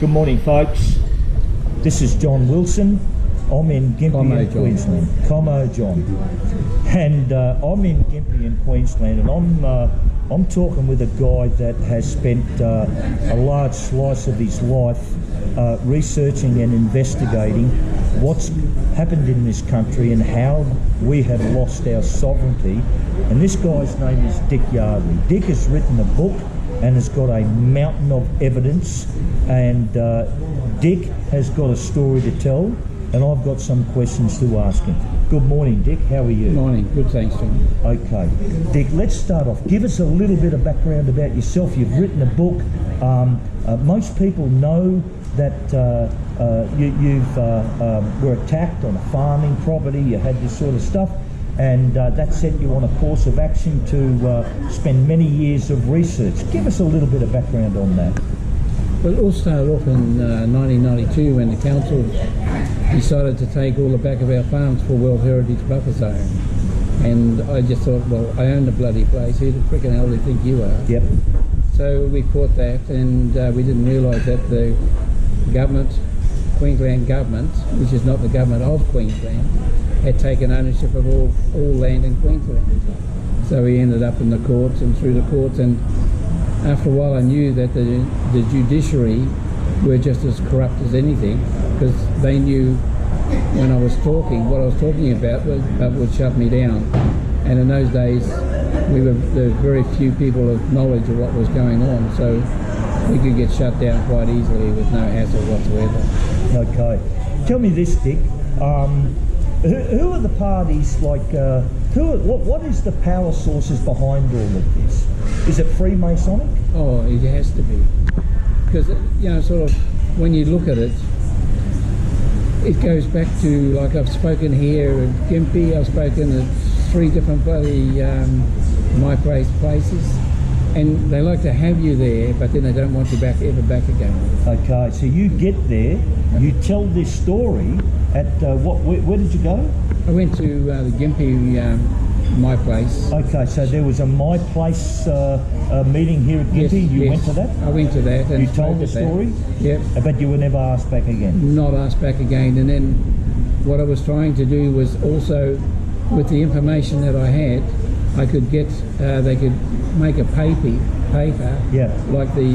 Good morning, folks. This is John Wilson. I'm in Gympie in Queensland. COMMO John. And I'm in Gympie in Queensland, and I'm talking with a guy that has spent a large slice of his life researching and investigating what's happened in this country and how we have lost our sovereignty. And this guy's name is Dick Yardley. Dick has written a book and has got a mountain of evidence, and Dick has got a story to tell, and I've got some questions to ask him. Good morning, Dick. How are you? Morning. Good, thanks, John. Okay. Dick, let's start off. Give us a little bit of background about yourself. You've written a book. Most people know that you were attacked on a farming property. You had this sort of stuff, and that set you on a course of action to spend many years of research. Give us a little bit of background on that. Well, it all started off in 1992 when the council decided to take all the back of our farms for World Heritage Buffer Zone. And I just thought, well, I own the bloody place. Who the frickin' hell do you think you are? Yep. So we fought that, and we didn't realise that the government, Queensland government, which is not the government of Queensland, had taken ownership of all land in Queensland. So we ended up in the courts and through the courts, and after a while I knew that the judiciary were just as corrupt as anything, because they knew when I was talking, what I was talking about would shut me down. And in those days there were very few people of knowledge of what was going on, so we could get shut down quite easily with no hassle whatsoever. Okay. Tell me this, Dick. Who are the parties, like, what is the power sources behind all of this? Is it Freemasonic? Oh, it has to be. Because, you know, sort of, when you look at it, it goes back to, like, I've spoken here at Gympie, I've spoken at 3 different bloody my place places, and they like to have you there, but then they don't want you ever back again. Okay, so you get there, you tell this story at where did you go? I went to the Gympie my place. Okay, so there was a my place meeting here at Gympie. You went to that? I went to that. And you told the story? Yep. But you were never asked back again? Not asked back again. And then what I was trying to do was also, with the information that I had, I could get, they could make a paper, yeah, like the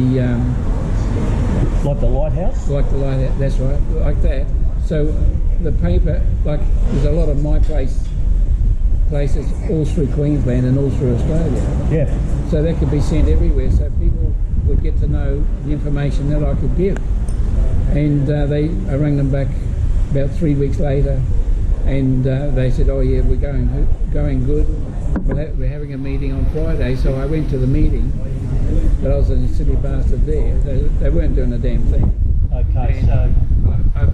lighthouse? Like the lighthouse, that's right, like that. So the paper, like, there's a lot of my places all through Queensland and all through Australia. Yeah. So that could be sent everywhere, so people would get to know the information that I could give. And I rang them back about 3 weeks later, and they said, oh yeah, we're going good. We're having a meeting on Friday. So I went to the meeting, but I was a silly bastard there. They weren't doing a damn thing. Okay, and so I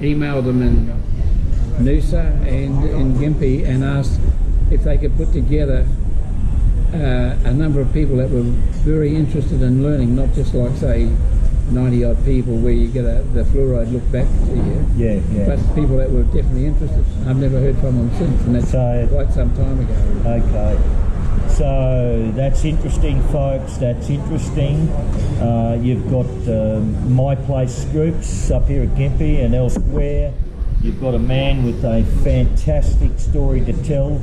emailed them in Noosa and in Gympie and asked if they could put together a number of people that were very interested in learning, not just like, say, 90 odd people where you get the fluoride look back to you. Yeah, yeah. But people that were definitely interested. I've never heard from them since, and that's quite some time ago. Okay. So that's interesting, folks. That's interesting. You've got my place groups up here at Gympie and elsewhere. You've got a man with a fantastic story to tell,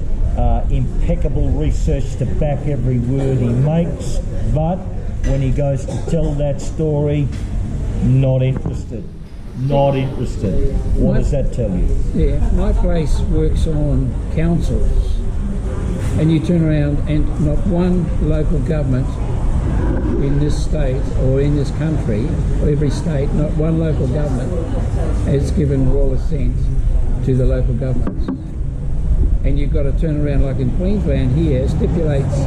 impeccable research to back every word he makes, but when he goes to tell that story, not interested. Not interested. What does that tell you? Yeah, my place works on councils, and you turn around and not one local government in this state or in this country, or every state, not one local government has given raw assent to the local governments. And you've got to turn around, like in Queensland here, stipulates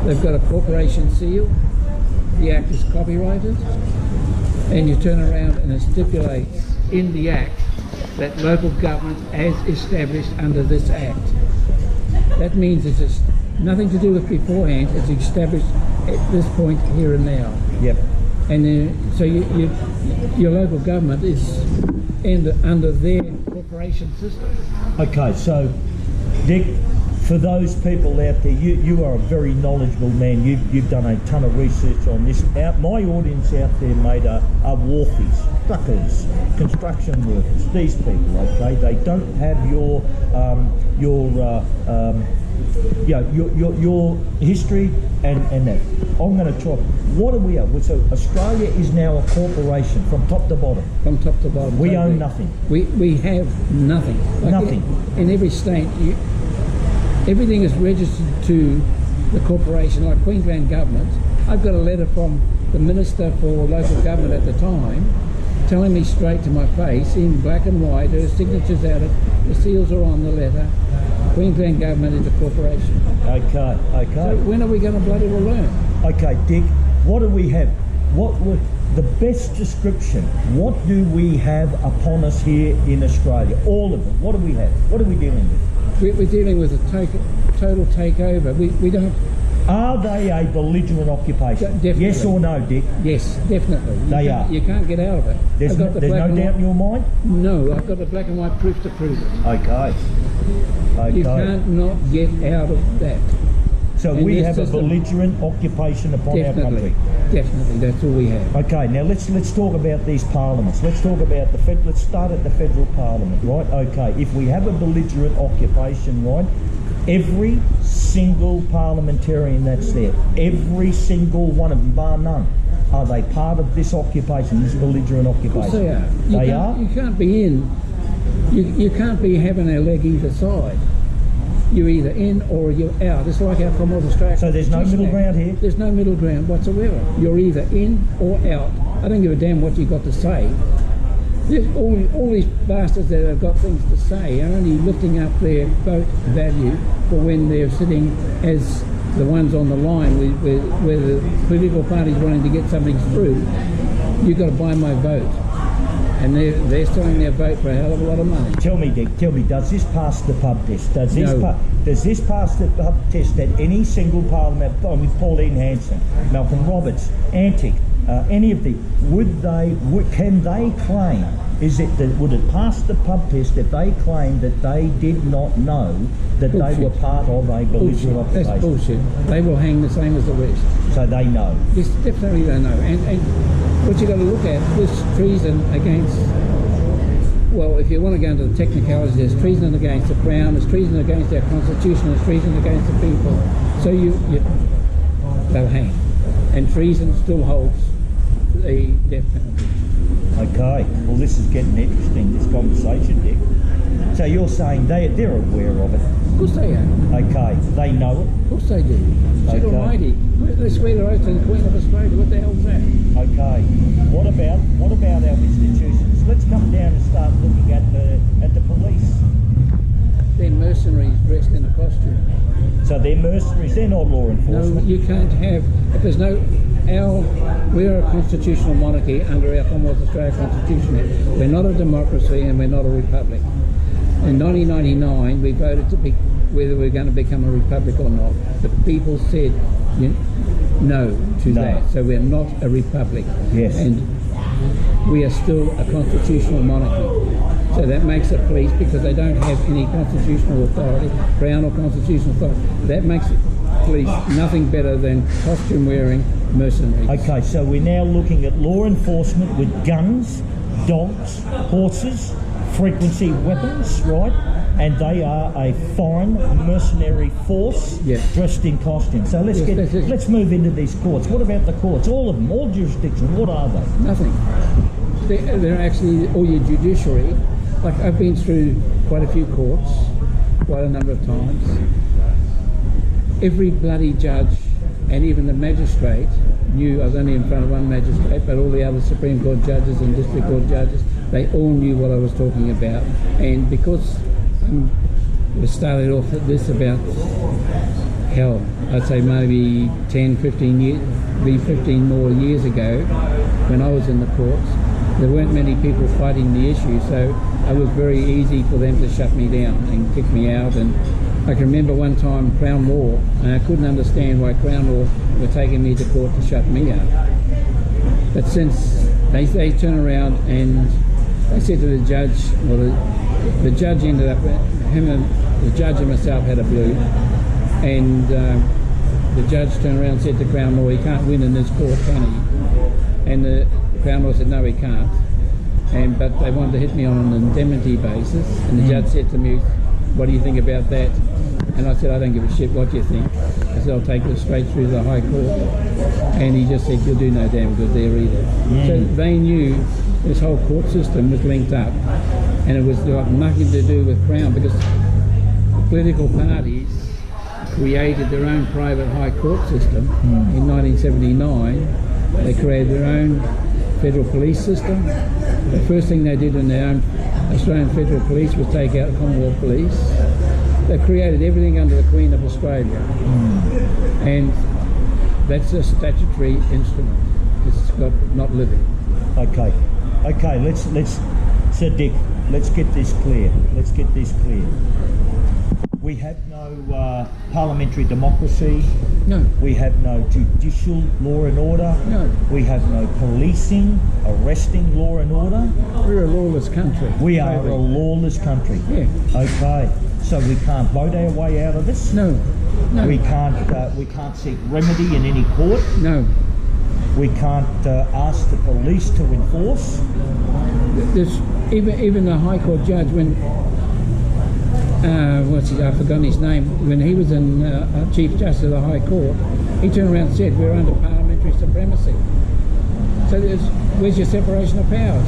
they've got a corporation seal, the act is copyrighted, and you turn around and it stipulates in the act that local government as established under this act. That means it's just nothing to do with beforehand, it's established at this point here and now. Yep. And so your local government is under their corporation system. Okay, so Dick, for those people out there, you are a very knowledgeable man. You've done a ton of research on this. My audience out there, mate, are wharfies. truckers, construction workers, these people, okay? They don't have your history and that. I'm going to try. What are we? So Australia is now a corporation from top to bottom. From top to bottom. We own nothing. We have nothing. Like nothing. In every state, everything is registered to the corporation, like Queensland government. I've got a letter from the Minister for Local Government at the time telling me straight to my face in black and white, her signature's out, the seals are on the letter, Queensland government is a corporation. Okay. So when are we going to bloody well learn? Okay, Dick, what do we have? What would the best description? What do we have upon us here in Australia? All of them. What do we have? What are we dealing with? We're dealing with a total takeover. We don't... Are they a belligerent occupation? Definitely. Yes or no, Dick? Yes, definitely. They are. You can't get out of it. There's no doubt in your mind? No, I've got the black and white proof to prove it. Okay. You can't not get out of that. So we have a belligerent occupation upon our country. Definitely, that's all we have. Okay, now let's talk about these parliaments. Let's talk about let's start at the federal parliament, right? Okay, if we have a belligerent occupation, right, every single parliamentarian that's there, every single one of them, bar none, are they part of this occupation, this belligerent occupation? Of course they are. They are? You can't be in. You can't be having a leg either side. You're either in or you're out. It's like our Commonwealth Australia. So there's no middle ground here? There's no middle ground whatsoever. You're either in or out. I don't give a damn what you've got to say. All these bastards that have got things to say are only lifting up their vote value for when they're sitting as the ones on the line where the political party's wanting to get something through. You've got to buy my vote. And they're selling their vote for a hell of a lot of money. Tell me, Dick, does this pass the pub test? Does this pass the pub test at any single parliament? With Pauline Hanson, Malcolm Roberts, Antic, any of them, can they claim, would it pass the pub test if they claim that they did not know that they were part of a belligerent occupation? That's bullshit. They will hang the same as the rest. So they know? Yes, definitely they know. And what you've got to look at, this treason against, well, if you want to go into the technicalities, there's treason against the Crown, there's treason against our Constitution, there's treason against the people. So they'll hang. And treason still holds the death penalty. Okay, well this is getting interesting, this conversation, Dick. So you're saying they're aware of it? Of course they are. Okay, they know it? Of course they do. Shit almighty. They swear their oath to the Queen of Australia. What the hell's that? Okay. What about our institutions? Let's come down and start looking at the police. They're mercenaries dressed in a costume. So they're mercenaries, they're not law enforcement? No, you can't have, if there's no, we're a constitutional monarchy under our Commonwealth Australia Constitution. We're not a democracy and we're not a republic. In 1999 we voted to be whether we're going to become a republic or not. The people said no to that, so we're not a republic. Yes. And we are still a constitutional monarchy. So that makes the police, because they don't have any constitutional authority, Crown or constitutional authority, that makes the police nothing better than costume-wearing mercenaries. Okay, so we're now looking at law enforcement with guns, dogs, horses, frequency weapons, right? And they are a foreign mercenary force dressed in costume. So let's move into these courts. What about the courts? All of them, all jurisdictions, what are they? Nothing. They're actually all your judiciary. Like, I've been through quite a few courts, quite a number of times. Every bloody judge and even the magistrate knew, I was only in front of one magistrate, but all the other Supreme Court judges and District Court judges, they all knew what I was talking about. And because we started off at this about, hell, I'd say maybe 10, 15 years, maybe 15 more years ago, when I was in the courts, there weren't many people fighting the issue, so it was very easy for them to shut me down and kick me out. And I can remember one time Crown Law, and I couldn't understand why Crown Law were taking me to court to shut me out. But since they turned around and they said to the judge, well, the judge ended up, the judge and myself had a blue, and the judge turned around and said to Crown Law, he can't win in this court, can he? And the Crown Law said, no, he can't. but they wanted to hit me on an indemnity basis, and the judge said to me, "What do you think about that?" And I said, "I don't give a shit what you think." I said, "I'll take this straight through the High Court." And he just said, "You'll do no damn good there either." So they knew this whole court system was linked up, and it was like nothing to do with Crown, because the political parties created their own private high court system in 1979. They created their own federal police system. The first thing they did in their own Australian federal police was take out Commonwealth police. They created everything under the Queen of Australia, and that's a statutory instrument. It's got not living. Okay. So Dick, let's get this clear. We have no parliamentary democracy. No. We have no judicial law and order. No. We have no policing, arresting law and order. We're a lawless country. We are a lawless country. Yeah. Okay. So we can't vote our way out of this. No. We can't seek remedy in any court. No. We can't ask the police to enforce. There's even the High Court judge, when I've forgotten his name, when he was in Chief Justice of the High Court, he turned around and said, "We're under parliamentary supremacy." So where's your separation of powers?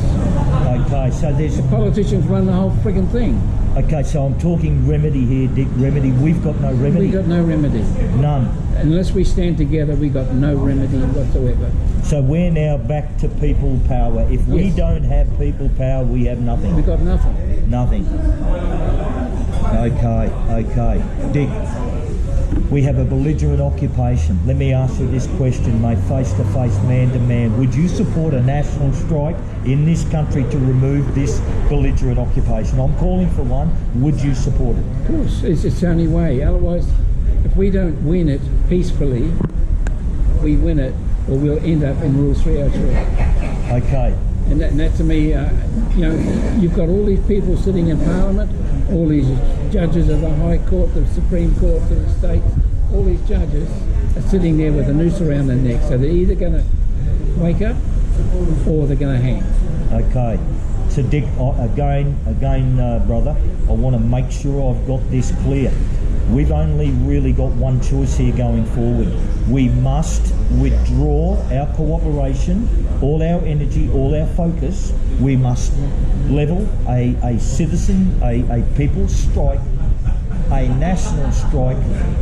Okay, so The politicians run the whole frigging thing. Okay, so I'm talking remedy here, Dick. Remedy. We've got no remedy. We got no remedy. None. Unless we stand together, we got no remedy whatsoever. So we're now back to people power. If we don't have people power, we have nothing. We got nothing. Nothing. Okay. Dick, we have a belligerent occupation. Let me ask you this question, mate, face to face, man to man. Would you support a national strike in this country to remove this belligerent occupation? I'm calling for one. Would you support it? Of course, it's the only way. Otherwise, if we don't win it peacefully, we win it, or we'll end up in Rule 303. Okay. And that to me, you've got all these people sitting in Parliament, all these judges of the High Court, the Supreme Court, of the states, all these judges are sitting there with a noose around their neck. So they're either going to wake up or they're going to hang. Okay. So Dick, again, brother, I want to make sure I've got this clear. We've only really got one choice here going forward. We must withdraw our cooperation, all our energy, all our focus. We must level a citizen, a people's strike, a national strike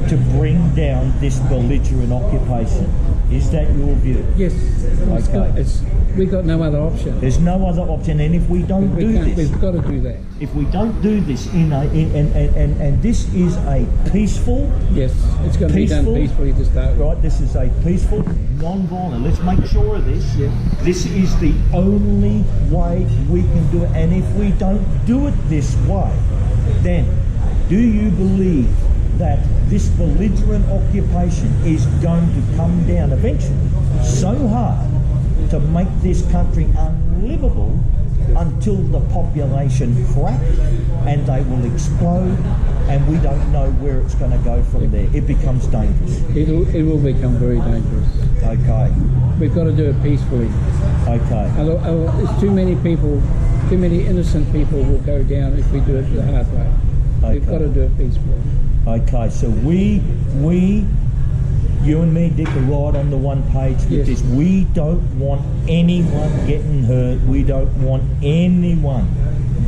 to bring down this belligerent occupation. Is that your view? Yes. Okay. We've got no other option. There's no other option, and if we don't do this, we've got to do that. If we don't do this and this is a peaceful, yes, it's going to be done peacefully to start. Right, this is a peaceful, non-violent. Let's make sure of this. Yeah. This is the only way we can do it, and if we don't do it this way, then do you believe that this belligerent occupation is going to come down eventually so hard to make this country unlivable until the population crack and they will explode, and we don't know where it's going to go from there? It becomes dangerous. It will become very dangerous. Okay. We've got to do it peacefully. Okay. There's too many people, too many innocent people will go down if we do it the hard way. Okay. We've got to do it peacefully. Okay, so we, you and me, Dick, are right on the one page with this. We don't want anyone getting hurt. We don't want anyone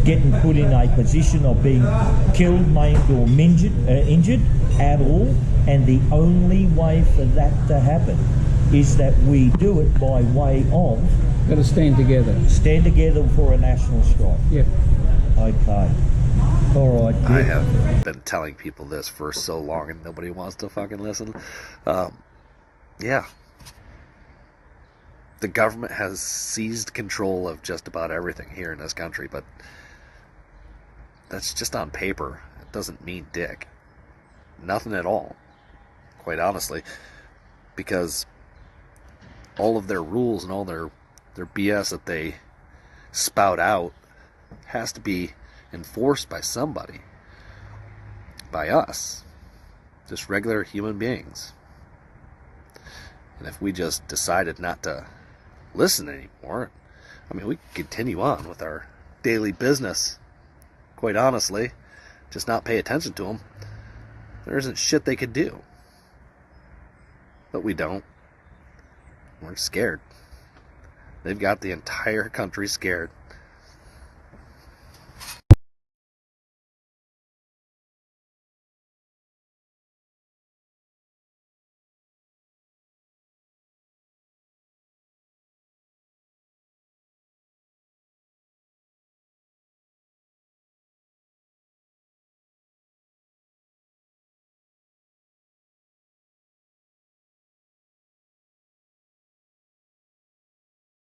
getting put in a position of being killed, maimed or injured at all. And the only way for that to happen is that we do it by way of... Got to stand together. Stand together for a national strike. Yeah. Okay. All right. I have been telling people this for so long and nobody wants to fucking listen. Yeah. The government has seized control of just about everything here in this country, but that's just on paper. It doesn't mean dick. Nothing at all, quite honestly, because all of their rules and all their BS that they spout out has to be enforced by somebody, by us, just regular human beings. And if we just decided not to listen anymore, I mean, we can continue on with our daily business, quite honestly, just not pay attention to them. There isn't shit they could do. But we don't. We're scared. They've got the entire country scared.